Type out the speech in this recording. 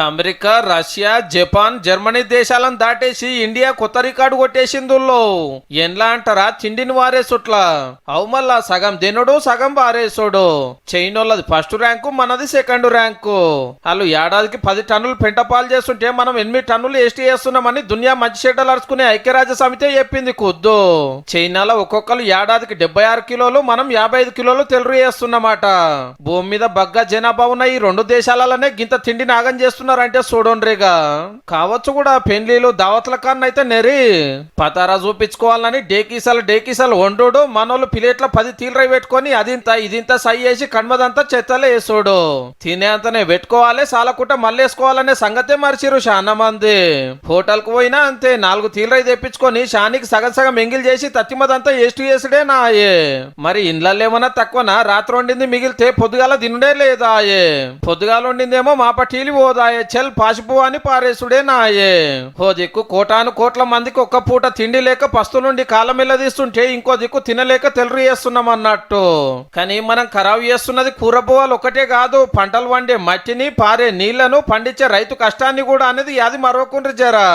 America, Russia, Japan, Germany దేశాలను దాటేసి India కొత్త రికార్డు కొట్టేసిందుల్లో ఎన్లా అంటారా తిండిని వారేసుట్లా అవు మళ్ళా సగం తినుడు సగం వారేసుడు. చైనోళ్ళది ఫస్ట్ ర్యాంకు, మనది సెకండ్ ర్యాంకు. వాళ్ళు ఏడాదికి 10 టన్నులు పెంటపాలు చేస్తుంటే మనం 8 టన్నులు ఎస్టీ చేస్తున్నామని దునియా మంచి చెడ్డలు అరుచుకునే ఐక్యరాజ్య సమితే చెప్పింది కుద్దు. చైనాలో ఒక్కొక్కరు ఏడాదికి 76 కిలోలు, మనం 55 కిలోలు తెలుగు చేస్తున్నమాట. భూమి మీద బగ్గా జనాభా ఉన్న ఈ 2 దేశాలలోనే గింత తిండి నాగం చేస్తున్నారంటే చూడండిగా. కావచ్చు కూడా పెండ్లీలు దావత్ల కన్నా అయితే నెరి పతారా చూపించుకోవాలని డేకీసాలు వండు. మనోళ్ళు ప్లేట్ల 10 తీలరై పెట్టుకొని అదింత ఇదింత సై వేసి కణ్మదంతా చెత్తలే వేసుడు. తినేంతనే పెట్టుకోవాలి, సాలకుంట మళ్ళేసుకోవాలనే సంగతే మర్చిరు చాలా మంది. హోటల్ కు పోయినా అంతే, 4 తీలరై తెప్పించుకొని షానికి సగం సగం ఎంగిల్ చేసి తత్తిమదంతా ఏస్ట్ చేసుడే నాయే. మరి ఇండ్లలో ఏమన్నా తక్కువనా? రాత్రి వండింది మిగిలితే పొద్దుగాల తినుడే లేదా? పొద్దుగాల వండిందేమో మాపటీలి పోదాయే, చెల్ పాసిపో అని పారేసుడే నాయే. ఓ దిక్కు కోటాను కోట్ల మందికి ఒక్క పూట తిండి లేక పస్తులుండి కాలమిల్ల తీస్తుంటే ఇంకో దిక్కు తినలేక తెలుగు చేస్తున్నాం అన్నట్టు. కానీ మనం ఖరాబు చేస్తున్నది కూరబోవాలు ఒకటే కాదు, పంటలు వండే మట్టిని, పారే నీళ్లను, పండించే రైతు కష్టాన్ని కూడా అనేది అది మరొకుండ్రి జరా.